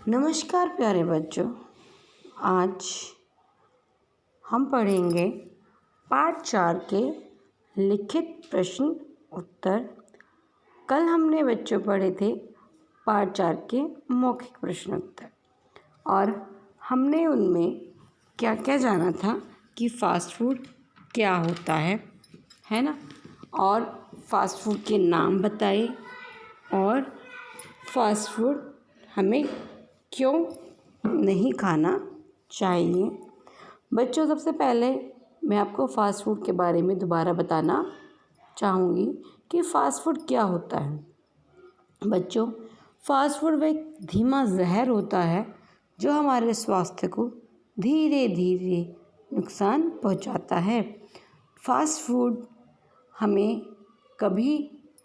नमस्कार प्यारे बच्चों। आज हम पढ़ेंगे पाठ 4 के लिखित प्रश्न उत्तर। कल हमने बच्चों पढ़े थे पाठ 4 के मौखिक प्रश्न उत्तर और हमने उनमें क्या क्या जाना था कि फ़ास्ट फूड क्या होता है ना, और फ़ास्ट फूड के नाम बताए और फ़ास्ट फूड हमें क्यों नहीं खाना चाहिए। बच्चों, सबसे पहले मैं आपको फ़ास्ट फूड के बारे में दोबारा बताना चाहूँगी कि फ़ास्ट फूड क्या होता है। बच्चों, फ़ास्ट फूड वह एक धीमा जहर होता है जो हमारे स्वास्थ्य को धीरे धीरे नुकसान पहुँचाता है। फ़ास्ट फूड हमें कभी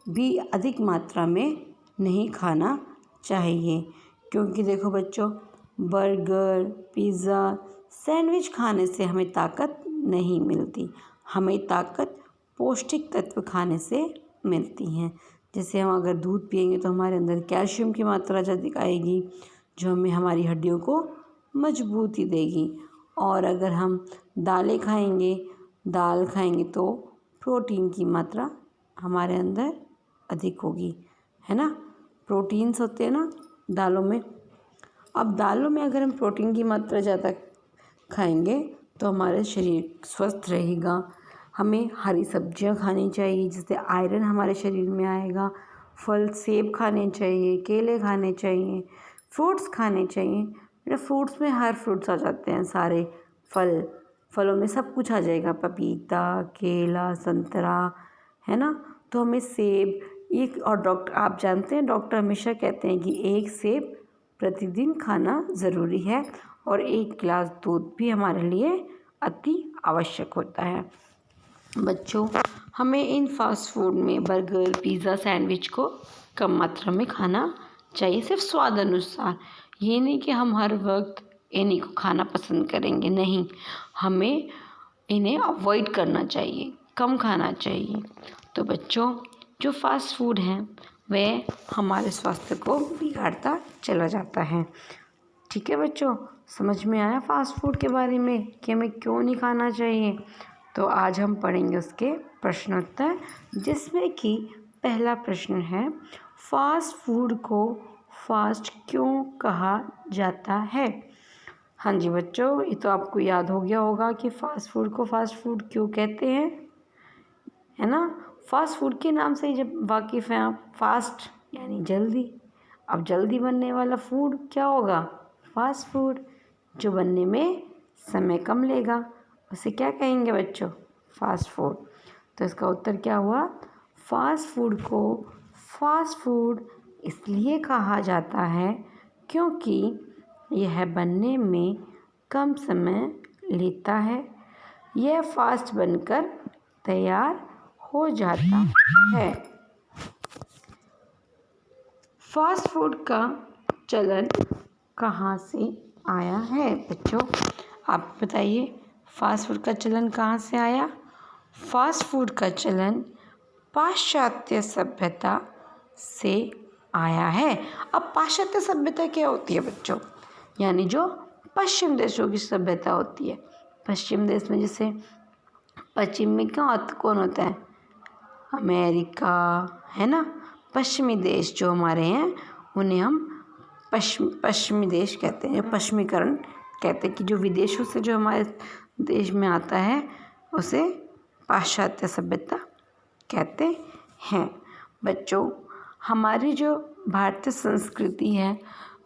भी अधिक मात्रा में नहीं खाना चाहिए, क्योंकि देखो बच्चों, बर्गर, पिज़्ज़ा, सैंडविच खाने से हमें ताकत नहीं मिलती। हमें ताकत पौष्टिक तत्व खाने से मिलती हैं। जैसे हम अगर दूध पिएंगे तो हमारे अंदर कैल्शियम की मात्रा अधिक आएगी, जो हमें हमारी हड्डियों को मजबूती देगी। और अगर हम दाल खाएंगे तो प्रोटीन की मात्रा हमारे अंदर अधिक होगी, है ना। प्रोटीन्स होते हैं ना दालों में। अब दालों में अगर हम प्रोटीन की मात्रा ज़्यादा खाएंगे तो हमारा शरीर स्वस्थ रहेगा। हमें हरी सब्जियां खानी चाहिए, जिससे आयरन हमारे शरीर में आएगा। फल, सेब खाने चाहिए, केले खाने चाहिए, फ्रूट्स खाने चाहिए। बेटा, फ्रूट्स में हर फ्रूट्स आ जाते हैं, सारे फलों में सब कुछ आ जाएगा, पपीता, केला, संतरा, है ना। तो हमें सेब और आप जानते हैं डॉक्टर हमेशा कहते हैं कि 1 सेब प्रतिदिन खाना ज़रूरी है और 1 गिलास दूध भी हमारे लिए अति आवश्यक होता है। बच्चों, हमें इन फास्ट फूड में बर्गर, पिज़्ज़ा, सैंडविच को कम मात्रा में खाना चाहिए, सिर्फ स्वाद अनुसार। ये नहीं कि हम हर वक्त इन्हीं को खाना पसंद करेंगे, नहीं, हमें इन्हें अवॉइड करना चाहिए, कम खाना चाहिए। तो बच्चों, जो फास्ट फूड है वह हमारे स्वास्थ्य को बिगाड़ता चला जाता है। ठीक है बच्चों, समझ में आया फास्ट फूड के बारे में कि हमें क्यों नहीं खाना चाहिए। तो आज हम पढ़ेंगे उसके प्रश्नोत्तर, जिसमें कि पहला प्रश्न है, फास्ट फूड को फास्ट क्यों कहा जाता है। हाँ जी बच्चों, ये तो आपको याद हो गया होगा कि फास्ट फूड को फास्ट फूड क्यों कहते हैं, है ना। फास्ट फूड के नाम से ही जब वाकिफ़ हैं आप, फास्ट यानी जल्दी। अब जल्दी बनने वाला फूड क्या होगा, फास्ट फूड। जो बनने में समय कम लेगा उसे क्या कहेंगे बच्चों, फास्ट फूड। तो इसका उत्तर क्या हुआ, फास्ट फूड को फास्ट फूड इसलिए कहा जाता है क्योंकि यह बनने में कम समय लेता है। यह फास्ट बनकर तैयार हो जाता है। फास्ट फूड का चलन कहाँ से आया है बच्चों, आप बताइए, फास्ट फूड का चलन कहाँ से आया। फास्ट फूड का चलन पाश्चात्य सभ्यता से आया है। अब पाश्चात्य सभ्यता क्या होती है बच्चों, यानी जो पश्चिम देशों की सभ्यता होती है। पश्चिम देश में, जैसे पश्चिम में कौन होता है, अमेरिका, है ना। पश्चिमी देश जो हमारे हैं उन्हें हम पश्चिमी देश कहते हैं, जो पश्चिमीकरण कहते हैं, कि जो विदेशों से जो हमारे देश में आता है उसे पाश्चात्य सभ्यता कहते हैं। बच्चों, हमारी जो भारतीय संस्कृति है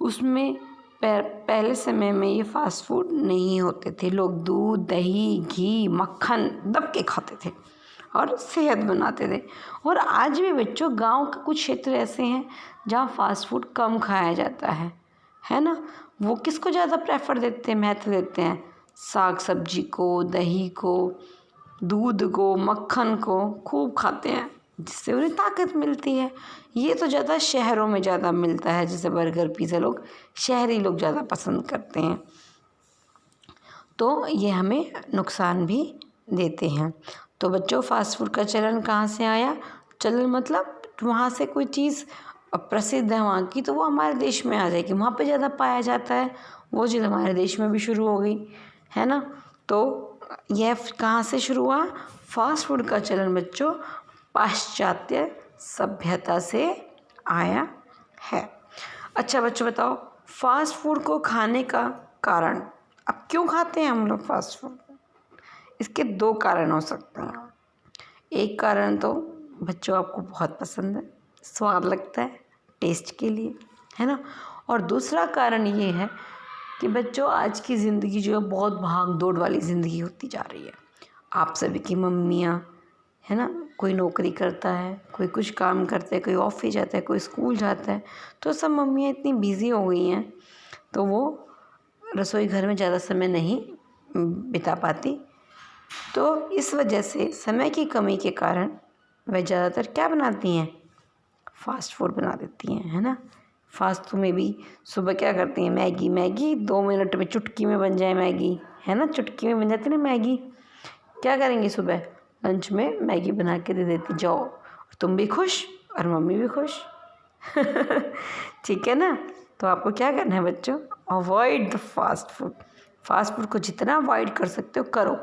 उसमें पहले समय में ये फास्ट फूड नहीं होते थे। लोग दूध, दही, घी, मक्खन दब के खाते थे और सेहत बनाते थे। और आज भी बच्चों, गांव के कुछ क्षेत्र ऐसे हैं जहां फास्ट फूड कम खाया जाता है ना। वो किसको ज़्यादा प्रेफर देते हैं, महत्व देते हैं, साग सब्जी को, दही को, दूध को, मक्खन को खूब खाते हैं, जिससे उन्हें ताकत मिलती है। ये तो ज़्यादा शहरों में ज़्यादा मिलता है, जैसे बर्गर, पिज़्ज़ा लोग शहरी लोग ज़्यादा पसंद करते हैं, तो ये हमें नुकसान भी देते हैं। तो बच्चों, फास्ट फूड का चलन कहाँ से आया, चलन मतलब वहाँ से कोई चीज़ और प्रसिद्ध है वहाँ की, तो वो हमारे देश में आ जाएगी, वहाँ पे ज़्यादा पाया जाता है। वो चीज़ हमारे देश में भी शुरू हो गई है ना। तो यह कहाँ से शुरू हुआ? फास्ट फूड का चलन बच्चों पाश्चात्य सभ्यता से आया है। अच्छा बच्चों बताओ, फास्ट फूड को खाने का कारण, अब क्यों खाते हैं हम लोग फास्ट फूड? इसके दो कारण हो सकते हैं। एक कारण तो बच्चों आपको बहुत पसंद है, स्वाद लगता है टेस्ट के लिए, है ना। और दूसरा कारण ये है कि बच्चों आज की ज़िंदगी जो है बहुत भाग दौड़ वाली ज़िंदगी होती जा रही है। आप सभी की मम्मियाँ, है ना, कोई नौकरी करता है, कोई कुछ काम करता है, कोई ऑफिस जाता है, कोई स्कूल जाता है, तो सब मम्मियाँ इतनी बिज़ी हो गई हैं तो वो रसोई घर में ज़्यादा समय नहीं बिता पाती। तो इस वजह से समय की कमी के कारण वह ज़्यादातर क्या बनाती हैं? फास्ट फूड बना देती हैं, है ना। फास्ट फूड में भी सुबह क्या करती हैं? मैगी, मैगी 2 मिनट में चुटकी में बन जाए मैगी, है ना, चुटकी में बन जाती है ना मैगी। क्या करेंगी सुबह? लंच में मैगी बना के दे देती, जाओ, तुम भी खुश और मम्मी भी खुश। ठीक है ना। तो आपको क्या करना है बच्चों? Avoid the fast food. Fast food को जितना अवॉइड कर सकते हो करो।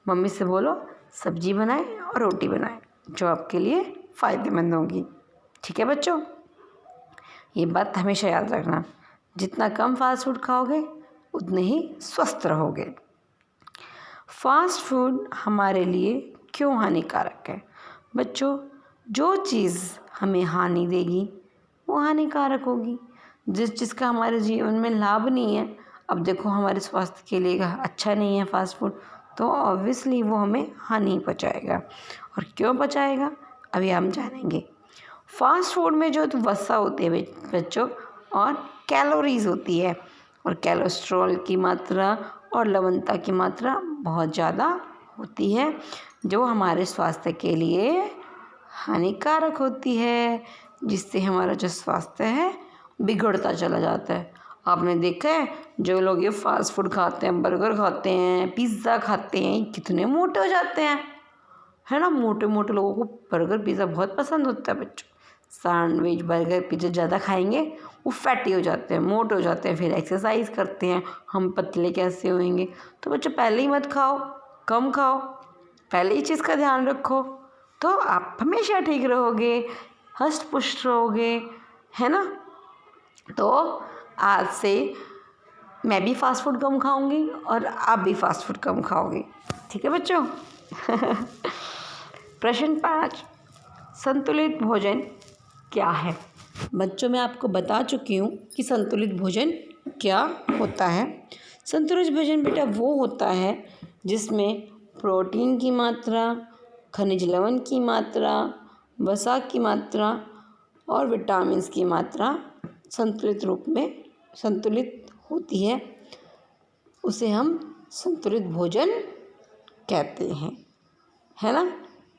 मम्मी से बोलो सब्जी बनाए और रोटी बनाए, जो आपके लिए फ़ायदेमंद होगी। ठीक है बच्चों, ये बात हमेशा याद रखना, जितना कम फास्ट फूड खाओगे उतने ही स्वस्थ रहोगे। फास्ट फूड हमारे लिए क्यों हानिकारक है? बच्चों, जो चीज़ हमें हानि देगी वो हानिकारक होगी। जिस चीज़ का हमारे जीवन में लाभ नहीं है, अब देखो हमारे स्वास्थ्य के लिए अच्छा नहीं है फास्ट फूड, तो ऑब्वियसली वो हमें हानि पहुँचाएगा। और क्यों पहुँचाएगा अभी हम जानेंगे। फास्ट फूड में जो वसा होती है बच्चों, और कैलोरीज होती है, और कोलेस्ट्रॉल की मात्रा और लवणता की मात्रा बहुत ज़्यादा होती है, जो हमारे स्वास्थ्य के लिए हानिकारक होती है, जिससे हमारा जो स्वास्थ्य है बिगड़ता चला जाता है। आपने देखा है जो लोग ये फास्ट फूड खाते हैं, बर्गर खाते हैं, पिज़्ज़ा खाते हैं, कितने मोटे हो जाते हैं, है ना। मोटे मोटे लोगों को बर्गर पिज़्ज़ा बहुत पसंद होता है बच्चों। सैंडविच बर्गर पिज़्ज़ा ज़्यादा खाएंगे वो फैटी हो जाते हैं, मोटे हो जाते हैं, फिर एक्सरसाइज करते हैं, हम पतले कैसे होंगे। तो बच्चों पहले ही मत खाओ, कम खाओ, पहले ही चीज़ का ध्यान रखो, तो आप हमेशा ठीक रहोगे, हष्ट पुष्ट रहोगे, है ना। तो आज से मैं भी फास्ट फूड कम खाऊंगी और आप भी फास्ट फूड कम खाओगे। ठीक है बच्चों। प्रश्न 5, संतुलित भोजन क्या है? बच्चों मैं आपको बता चुकी हूँ कि संतुलित भोजन क्या होता है। संतुलित भोजन बेटा वो होता है जिसमें प्रोटीन की मात्रा, खनिज लवण की मात्रा, वसा की मात्रा और विटामिन्स की मात्रा संतुलित रूप में संतुलित होती है, उसे हम संतुलित भोजन कहते हैं, है ना,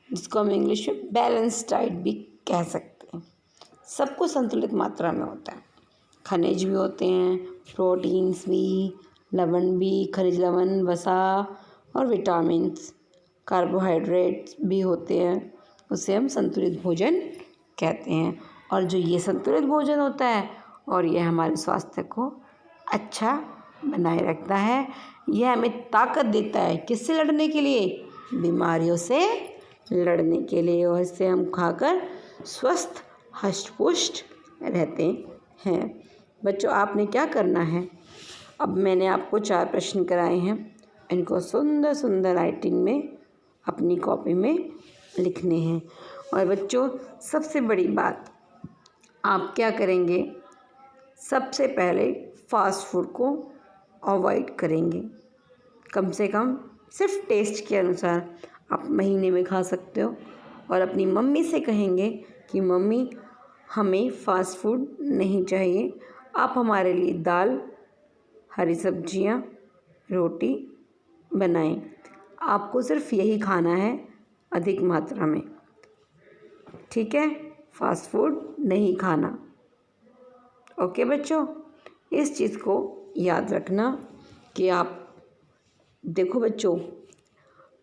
जिसको हम इंग्लिश में बैलेंस डाइट भी कह सकते हैं। सब कुछ संतुलित मात्रा में होता है, खनिज भी होते हैं, प्रोटीन्स भी, लवण भी, खनिज लवण, वसा और विटामिन्स, कार्बोहाइड्रेट्स भी होते हैं, उसे हम संतुलित भोजन कहते हैं। और जो ये संतुलित भोजन होता है और ये हमारे स्वास्थ्य को अच्छा बनाए रखता है, यह हमें ताकत देता है किससे लड़ने के लिए? बीमारियों से लड़ने के लिए, और इससे हम खाकर स्वस्थ हष्ट पुष्ट रहते हैं। बच्चों आपने क्या करना है, अब मैंने आपको 4 प्रश्न कराए हैं, इनको सुंदर सुंदर राइटिंग में अपनी कॉपी में लिखने हैं। और बच्चों सबसे बड़ी बात, आप क्या करेंगे, सबसे पहले फास्ट फूड को अवॉइड करेंगे, कम से कम सिर्फ टेस्ट के अनुसार आप महीने में खा सकते हो। और अपनी मम्मी से कहेंगे कि मम्मी हमें फ़ास्ट फूड नहीं चाहिए, आप हमारे लिए दाल, हरी सब्जियां, रोटी बनाएं, आपको सिर्फ यही खाना है अधिक मात्रा में, ठीक है, फ़ास्ट फूड नहीं खाना। ओके बच्चों, इस चीज़ को याद रखना कि आप देखो बच्चों,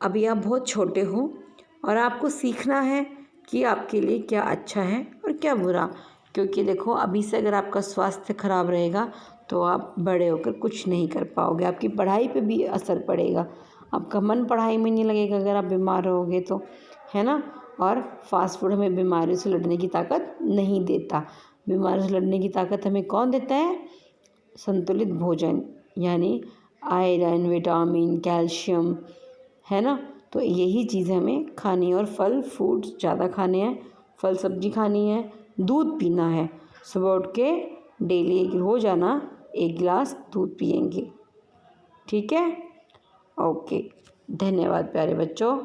अभी आप बहुत छोटे हो और आपको सीखना है कि आपके लिए क्या अच्छा है और क्या बुरा। क्योंकि देखो अभी से अगर आपका स्वास्थ्य खराब रहेगा तो आप बड़े होकर कुछ नहीं कर पाओगे, आपकी पढ़ाई पे भी असर पड़ेगा, आपका मन पढ़ाई में नहीं लगेगा अगर आप बीमार रहोगे तो, है ना। और फास्ट फूड हमें बीमारियों से लड़ने की ताकत नहीं देता। बीमारियों से लड़ने की ताकत हमें कौन देता है? संतुलित भोजन, यानी आयरन, विटामिन, कैल्शियम, है ना। तो यही चीज़ें हमें खानी है और फल फ्रूट्स ज़्यादा खाने हैं, फल सब्जी खानी है, दूध पीना है। सुबह उठ के डेली रोज़ाना 1 गिलास दूध पिएंगे, ठीक है। ओके, धन्यवाद प्यारे बच्चों।